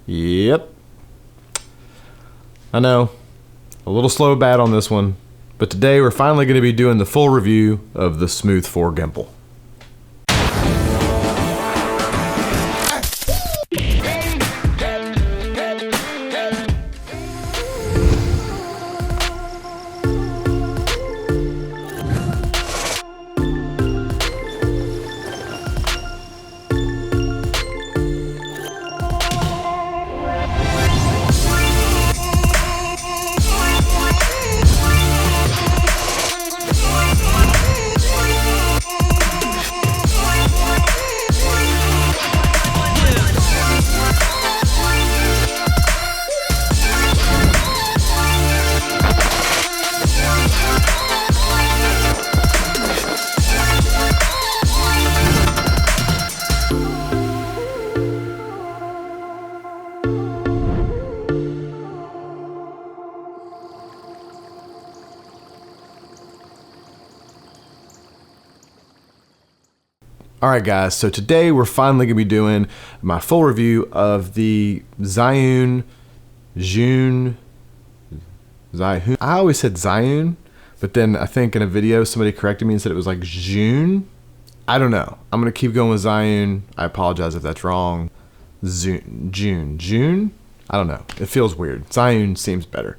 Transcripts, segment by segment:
Yep. I know, a little slow bad on this one, but today we're finally going to be doing the full review of the Smooth 4 gimbal. Alright guys, so today we're finally going to be doing my full review of the Zhiyun. I always said Zhiyun, but then I think in a video somebody corrected me and said it was like Zhiyun. I don't know. I'm going to keep going with Zhiyun. I apologize if that's wrong. June? I don't know. It feels weird. Zhiyun seems better.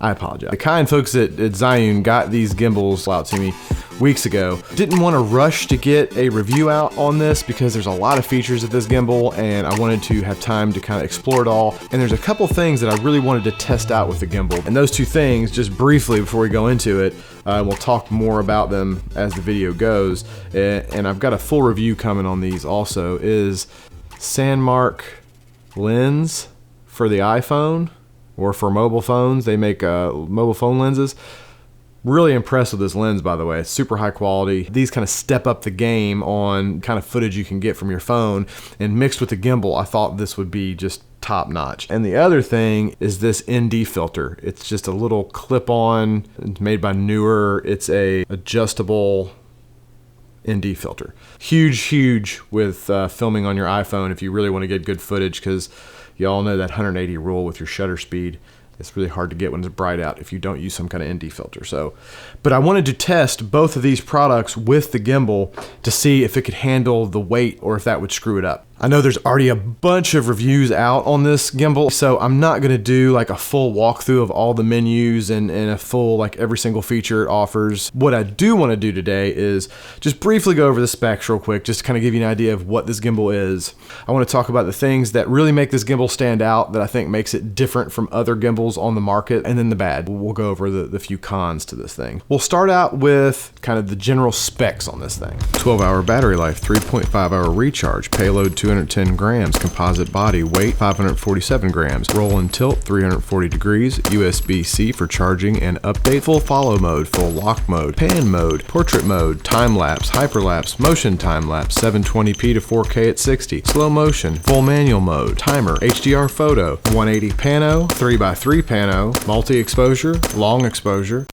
I apologize. The kind folks at Zhiyun got these gimbals out to me weeks ago. Didn't want to rush to get a review out on this because there's a lot of features of this gimbal and I wanted to have time to kind of explore it all. And there's a couple things that I really wanted to test out with the gimbal. And those two things, just briefly before we go into it, we'll talk more about them as the video goes. And I've got a full review coming on these also, is Sandmark lens for the iPhone or for mobile phones. They make mobile phone lenses. Really impressed with this lens, by the way. It's super high quality. These kind of step up the game on kind of footage you can get from your phone, and mixed with the gimbal, I thought this would be just top notch. And the other thing is this ND filter. It's just a little clip-on. It's made by Newer. It's a adjustable ND filter. Huge with filming on your iPhone if you really want to get good footage, because you all know that 180 rule with your shutter speed. It's really hard to get when it's bright out if you don't use some kind of ND filter. But I wanted to test both of these products with the gimbal to see if it could handle the weight or if that would screw it up. I know there's already a bunch of reviews out on this gimbal, so I'm not gonna do like a full walkthrough of all the menus and a full, like every single feature it offers. What I do wanna do today is just briefly go over the specs real quick, just to kind of give you an idea of what this gimbal is. I wanna talk about the things that really make this gimbal stand out, that I think makes it different from other gimbals on the market, and then the bad. We'll go over the few cons to this thing. We'll start out with kind of the general specs on this thing. 12-hour battery life, 3.5-hour recharge, payload 210 grams, composite body, weight 547 grams, roll and tilt 340 degrees, USB-C for charging and update, full follow mode, full lock mode, pan mode, portrait mode, time lapse, hyperlapse, motion time lapse, 720p to 4K at 60, slow motion, full manual mode, timer, HDR photo, 180 pano, 3x3 pano, multi-exposure, long exposure.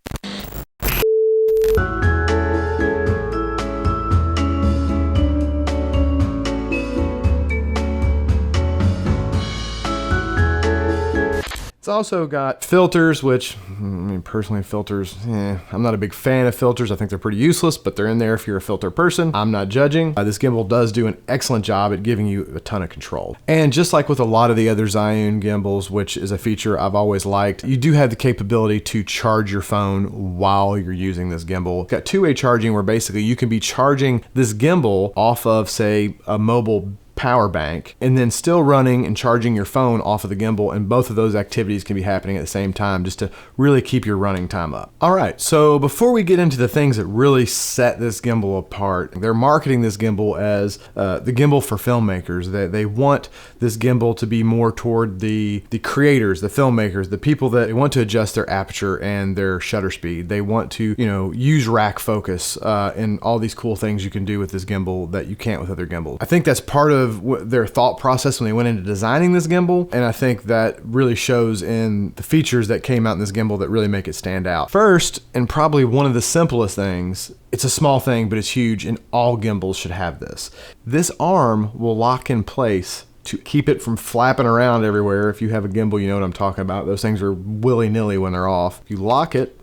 It's also got filters, which, I mean, personally, filters, I'm not a big fan of filters. I think they're pretty useless, but they're in there if you're a filter person. I'm not judging. This gimbal does do an excellent job at giving you a ton of control. And just like with a lot of the other Zhiyun gimbals, which is a feature I've always liked, you do have the capability to charge your phone while you're using this gimbal. It's got two-way charging, where basically you can be charging this gimbal off of, say, a mobile power bank, and then still running and charging your phone off of the gimbal, and both of those activities can be happening at the same time, just to really keep your running time up. Alright, so before we get into the things that really set this gimbal apart, they're marketing this gimbal as the gimbal for filmmakers. They want this gimbal to be more toward the creators, the filmmakers, the people that want to adjust their aperture and their shutter speed. They want to, use rack focus and all these cool things you can do with this gimbal that you can't with other gimbals. I think that's part of their thought process when they went into designing this gimbal, and I think that really shows in the features that came out in this gimbal that really make it stand out. First, and probably one of the simplest things, it's a small thing, but it's huge, and all gimbals should have this. This arm will lock in place to keep it from flapping around everywhere. If you have a gimbal, you know what I'm talking about. Those things are willy-nilly when they're off. If you lock it,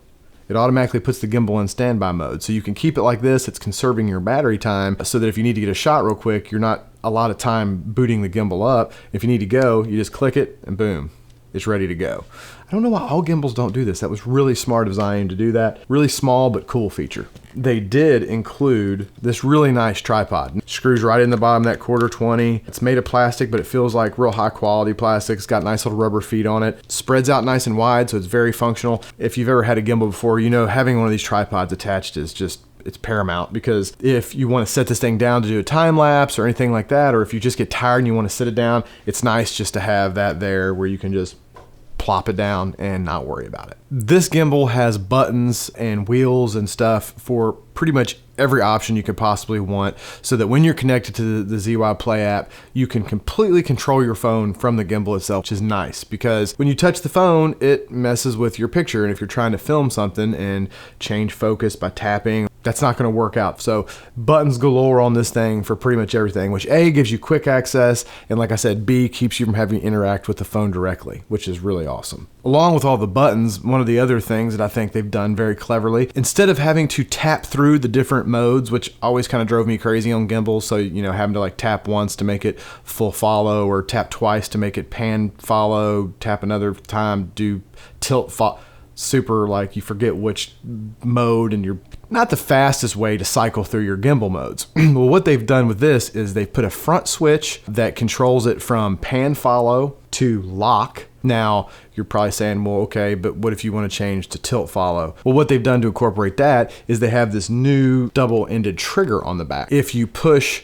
it automatically puts the gimbal in standby mode. So you can keep it like this. It's conserving your battery time so that if you need to get a shot real quick, you're not a lot of time booting the gimbal up. If you need to go, you just click it and boom, it's ready to go. I don't know why all gimbals don't do this. That was really smart of Zhiyun to do that. Really small but cool feature. They did include this really nice tripod. Screws right in the bottom, that 1/4 It's made of plastic, but it feels like real high quality plastic. It's got nice little rubber feet on it. Spreads out nice and wide, so it's very functional. If you've ever had a gimbal before, you know having one of these tripods attached is just, it's paramount, because if you want to set this thing down to do a time lapse or anything like that, or if you just get tired and you want to sit it down, it's nice just to have that there where you can just plop it down and not worry about it. This gimbal has buttons and wheels and stuff for pretty much every option you could possibly want, so that when you're connected to the ZY Play app, you can completely control your phone from the gimbal itself, which is nice because when you touch the phone, it messes with your picture. And if you're trying to film something and change focus by tapping, that's not going to work out. So buttons galore on this thing for pretty much everything, which A, gives you quick access, and like I said, B, keeps you from having to interact with the phone directly, which is really awesome. Along with all the buttons, one of the other things that I think they've done very cleverly, instead of having to tap through the different modes, which always kind of drove me crazy on gimbals, so you know, having to like tap once to make it full follow, or tap twice to make it pan follow, tap another time, do tilt follow, super like you forget which mode, and you're not the fastest way to cycle through your gimbal modes. Well, what they've done with this is they've put a front switch that controls it from pan follow to lock. Now, you're probably saying, well, okay, but what if you want to change to tilt follow? Well, what they've done to incorporate that is they have this new double-ended trigger on the back. If you push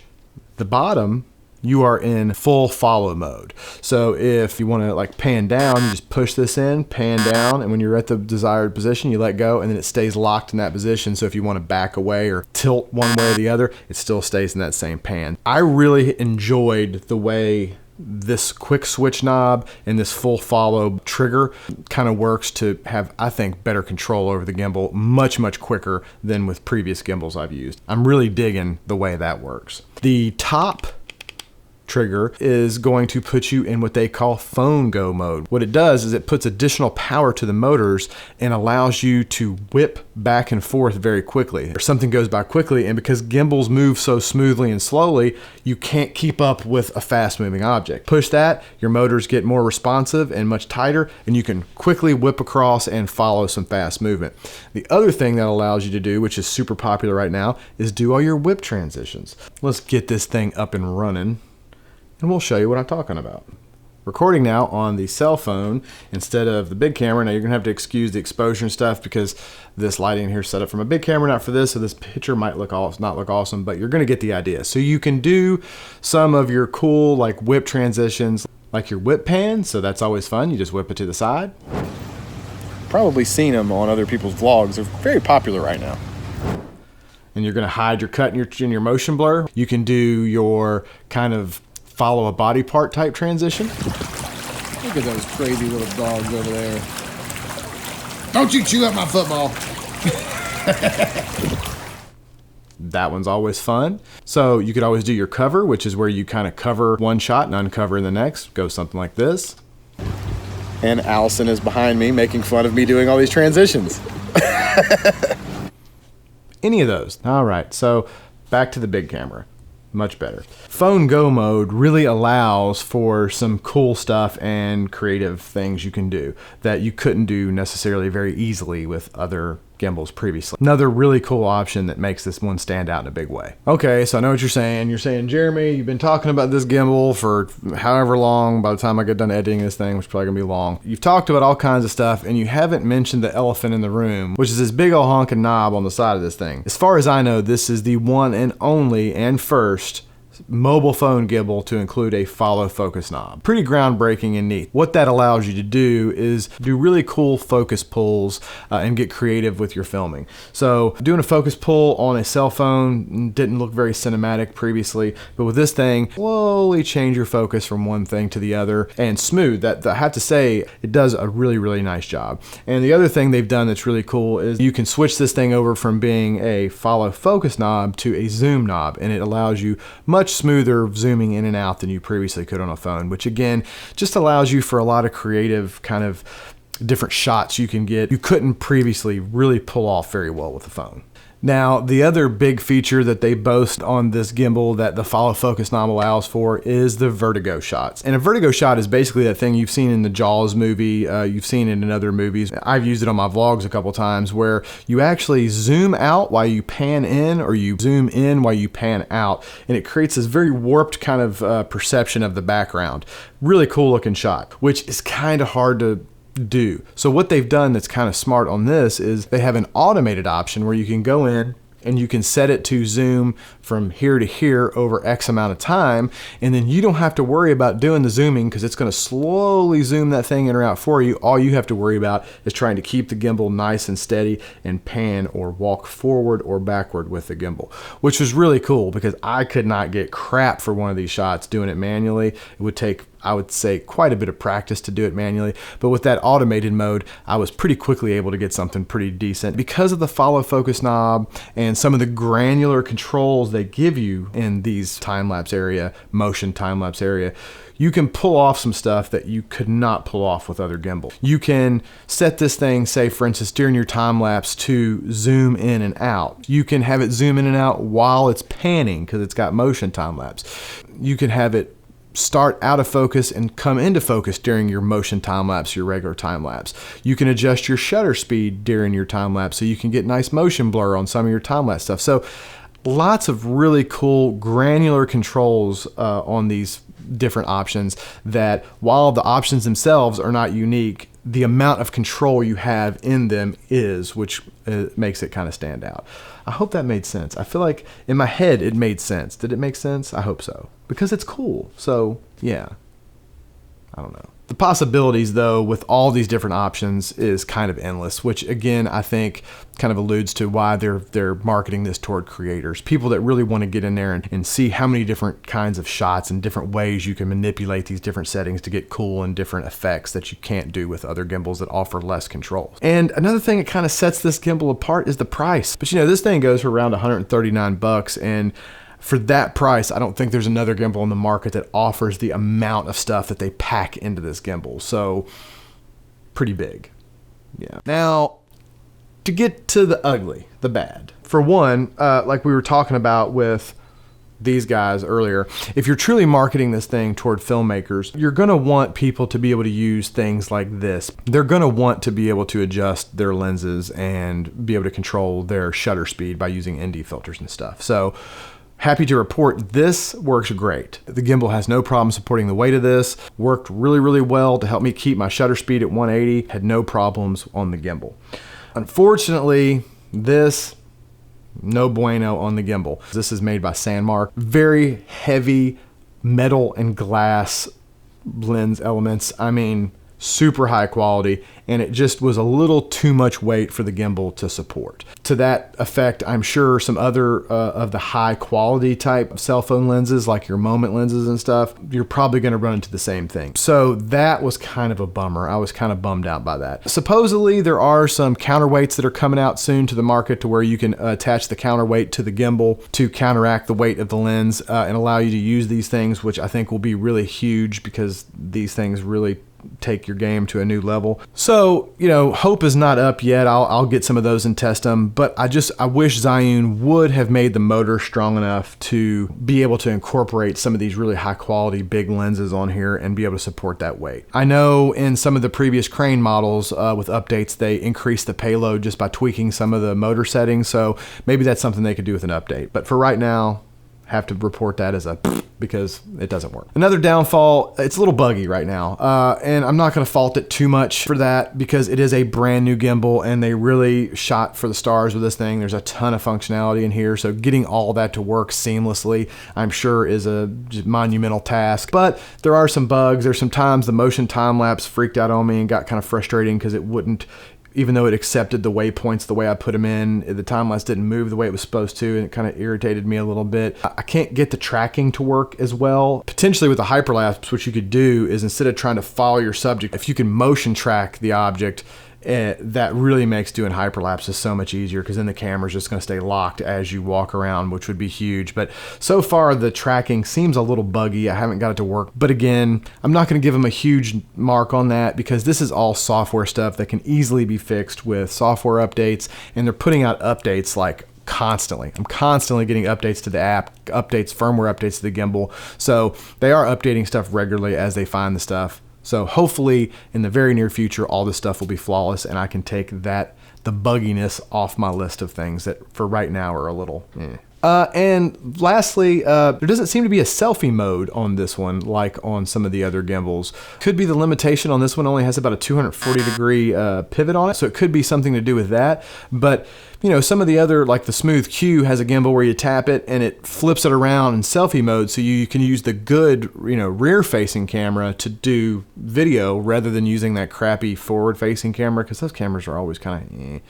the bottom, you are in full follow mode. So if you want to like pan down, you just push this in, pan down, and when you're at the desired position, you let go, and then it stays locked in that position. So if you want to back away or tilt one way or the other, it still stays in that same pan. I really enjoyed the way this quick switch knob and this full follow trigger kind of works to have, I think, better control over the gimbal much quicker than with previous gimbals I've used. I'm really digging the way that works. The top trigger is going to put you in what they call phone go mode. What it does is it puts additional power to the motors and allows you to whip back and forth very quickly. Or something goes by quickly, and because gimbals move so smoothly and slowly, you can't keep up with a fast moving object. Push that, your motors get more responsive and much tighter, and you can quickly whip across and follow some fast movement. The other thing that allows you to do, which is super popular right now, is do all your whip transitions. Let's get this thing up and running, and we'll show you what I'm talking about. Recording now on the cell phone instead of the big camera. Now you're gonna have to excuse the exposure and stuff because this lighting here is set up from a big camera, not for this, so this picture might not look awesome, but you're gonna get the idea. So you can do some of your cool like whip transitions, like your whip pan, so that's always fun. You just whip it to the side. Probably seen them on other people's vlogs. They're very popular right now. And you're gonna hide your cut in your motion blur. You can do your kind of follow a body part type transition. Look at those crazy little dogs over there. Don't you chew up my football. That one's always fun. So you could always do your cover, which is where you kind of cover one shot and uncover in the next. Go something like this. And Allison is behind me making fun of me doing all these transitions. Any of those. All right, so back to the big camera. Much better. Phone go mode really allows for some cool stuff and creative things you can do that you couldn't do necessarily very easily with other gimbals previously. Another really cool option that makes this one stand out in a big way. Okay, so I know what you're saying. You're saying, Jeremy, you've been talking about this gimbal for however long by the time I get done editing this thing, which is probably gonna be long. You've talked about all kinds of stuff and you haven't mentioned the elephant in the room, which is this big old honking knob on the side of this thing. As far as I know, this is the one and only and first mobile phone gimbal to include a follow focus knob. Pretty groundbreaking and neat. What that allows you to do is do really cool focus pulls and get creative with your filming. So doing a focus pull on a cell phone didn't look very cinematic previously, but with this thing, slowly change your focus from one thing to the other and smooth. That I have to say, it does a really nice job. And the other thing they've done that's really cool is you can switch this thing over from being a follow focus knob to a zoom knob, and it allows you much much smoother zooming in and out than you previously could on a phone, which again, just allows you for a lot of creative kind of different shots you can get you couldn't previously really pull off very well with the phone. Now, the other big feature that they boast on this gimbal that the follow focus knob allows for is the Vertigo Shots. And a Vertigo Shot is basically that thing you've seen in the Jaws movie, you've seen it in other movies. I've used it on my vlogs a couple times where you actually zoom out while you pan in, or you zoom in while you pan out, and it creates this very warped kind of perception of the background. Really cool looking shot, which is kind of hard to do. So what they've done that's kind of smart on this is they have an automated option where you can go in and you can set it to zoom from here to here over X amount of time, and then you don't have to worry about doing the zooming because it's going to slowly zoom that thing in or out for you. All you have to worry about is trying to keep the gimbal nice and steady and pan or walk forward or backward with the gimbal, which was really cool because I could not get crap for one of these shots doing it manually. It would take, I would say, quite a bit of practice to do it manually, but with that automated mode, I was pretty quickly able to get something pretty decent because of the follow focus knob and some of the granular controls they give you in these time-lapse area, motion time-lapse area. You can pull off some stuff that you could not pull off with other gimbals. You can set this thing, say for instance, during your time lapse to zoom in and out. You can have it zoom in and out while it's panning because it's got motion time lapse. You can have it start out of focus and come into focus during your motion time lapse, your regular time lapse. You can adjust your shutter speed during your time lapse so you can get nice motion blur on some of your time lapse stuff. So lots of really cool granular controls on these different options that, while the options themselves are not unique, the amount of control you have in them is, which makes it kind of stand out. I hope that made sense. I feel like in my head it made sense. Did it make sense? I hope so. Because it's cool. So yeah, I don't know. The possibilities though with all these different options is kind of endless, which again I think kind of alludes to why they're marketing this toward creators, people that really want to get in there and see how many different kinds of shots and different ways you can manipulate these different settings to get cool and different effects that you can't do with other gimbals that offer less controls. And another thing that kind of sets this gimbal apart is the price. But you know, this thing goes for around 139 bucks, and for that price, I don't think there's another gimbal in the market that offers the amount of stuff that they pack into this gimbal. So pretty big. Yeah. Now, to get to the ugly, the bad. For one, like we were talking about with these guys earlier, if you're truly marketing this thing toward filmmakers, you're going to want people to be able to use things like this. They're going to want to be able to adjust their lenses and be able to control their shutter speed by using ND filters and stuff. So happy to report this works great. The gimbal has no problem supporting the weight of this. Worked really, really well to help me keep my shutter speed at 180. Had no problems on the gimbal. Unfortunately, this, no bueno on the gimbal. This is made by Sandmark. Very heavy metal and glass lens elements. I mean, super high quality, and it just was a little too much weight for the gimbal to support. To that effect, I'm sure some other of the high quality type cell phone lenses, like your Moment lenses and stuff, you're probably going to run into the same thing. So that was kind of a bummer. I was kind of bummed out by that. Supposedly there are some counterweights that are coming out soon to the market to where you can attach the counterweight to the gimbal to counteract the weight of the lens and allow you to use these things, which I think will be really huge because these things really take your game to a new level. So, you know, hope is not up yet. I'll get some of those and test them, but I wish Zhiyun would have made the motor strong enough to be able to incorporate some of these really high quality big lenses on here and be able to support that weight. I know in some of the previous Crane models with updates, they increased the payload just by tweaking some of the motor settings. So maybe that's something they could do with an update. But for right now, have to report that as a because it doesn't work. Another downfall, it's a little buggy right now. And I'm not gonna fault it too much for that because it is a brand new gimbal and they really shot for the stars with this thing. There's a ton of functionality in here. So getting all that to work seamlessly, I'm sure is a monumental task, but there are some bugs. There's some times the motion time lapse freaked out on me and got kind of frustrating because it wouldn't, even though it accepted the waypoints the way I put them in, the time lapse didn't move the way it was supposed to, and it kind of irritated me a little bit. I can't get the tracking to work as well. Potentially with the hyperlapse, what you could do is instead of trying to follow your subject, if you can motion track the object that really makes doing hyperlapses so much easier, because then the camera's just going to stay locked as you walk around, which would be huge. But so far the tracking seems a little buggy. I haven't got it to work, but again, I'm not going to give them a huge mark on that, because this is all software stuff that can easily be fixed with software updates, and they're putting out updates like constantly. I'm constantly getting updates to the app, firmware updates to the gimbal. So they are updating stuff regularly as they find the stuff. So hopefully in the very near future, all this stuff will be flawless, and I can take the bugginess off my list of things that for right now are a little and lastly, there doesn't seem to be a selfie mode on this one like on some of the other gimbals. Could be the limitation on this one only has about a 240 degree pivot on it, so it could be something to do with that. But you know, some of the other, like the Smooth Q has a gimbal where you tap it and it flips it around in selfie mode, so you can use the good, you know, rear facing camera to do video rather than using that crappy forward facing camera, because those cameras are always kind of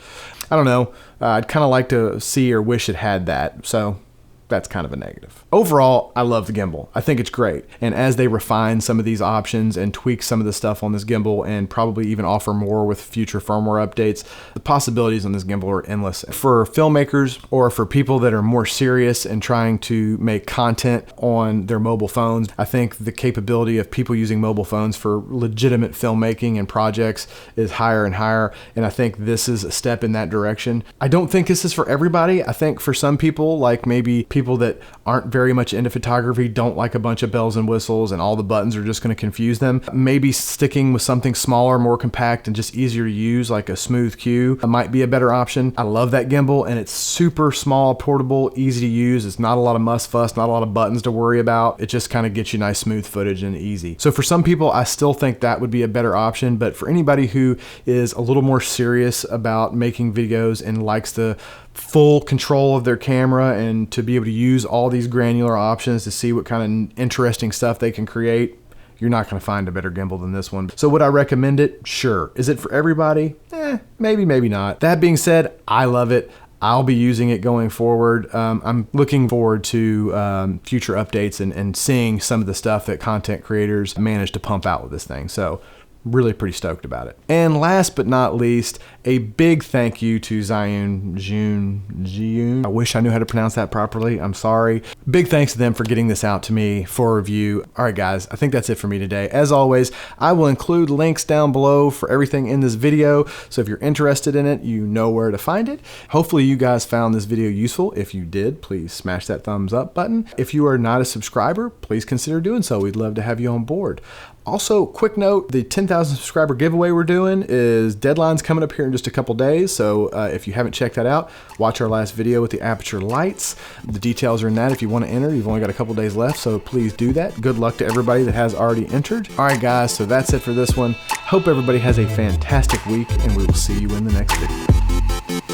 I don't know. I'd kind of like to see or wish it had that. So that's kind of a negative. Overall, I love the gimbal. I think it's great. And as they refine some of these options and tweak some of the stuff on this gimbal, and probably even offer more with future firmware updates, the possibilities on this gimbal are endless. For filmmakers or for people that are more serious and trying to make content on their mobile phones, I think the capability of people using mobile phones for legitimate filmmaking and projects is higher and higher. And I think this is a step in that direction. I don't think this is for everybody. I think for some people, like maybe people that aren't very much into photography, don't like a bunch of bells and whistles and all the buttons are just going to confuse them, maybe sticking with something smaller, more compact, and just easier to use like a Smooth Q might be a better option. I love that gimbal, and it's super small, portable, easy to use. It's not a lot of fuss, not a lot of buttons to worry about. It just kind of gets you nice smooth footage and easy. So for some people, I still think that would be a better option, but for anybody who is a little more serious about making videos and likes the full control of their camera and to be able to use all these granular options to see what kind of interesting stuff they can create, you're not going to find a better gimbal than this one. So would I recommend it? Sure. Is it for everybody? Maybe, maybe not. That being said, I love it. I'll be using it going forward. I'm looking forward to future updates and seeing some of the stuff that content creators manage to pump out with this thing. So really pretty stoked about it. And last but not least, a big thank you to Zhiyun. I wish I knew how to pronounce that properly. I'm sorry. Big thanks to them for getting this out to me for review. All right, guys, I think that's it for me today. As always, I will include links down below for everything in this video. So if you're interested in it, you know where to find it. Hopefully you guys found this video useful. If you did, please smash that thumbs up button. If you are not a subscriber, please consider doing so. We'd love to have you on board. Also, quick note, the 10,000 subscriber giveaway we're doing is deadline's coming up here in just a couple days. So if you haven't checked that out, watch our last video with the aperture lights. The details are in that if you want to enter. You've only got a couple days left, so please do that. Good luck to everybody that has already entered. All right, guys, so that's it for this one. Hope everybody has a fantastic week, and we will see you in the next video.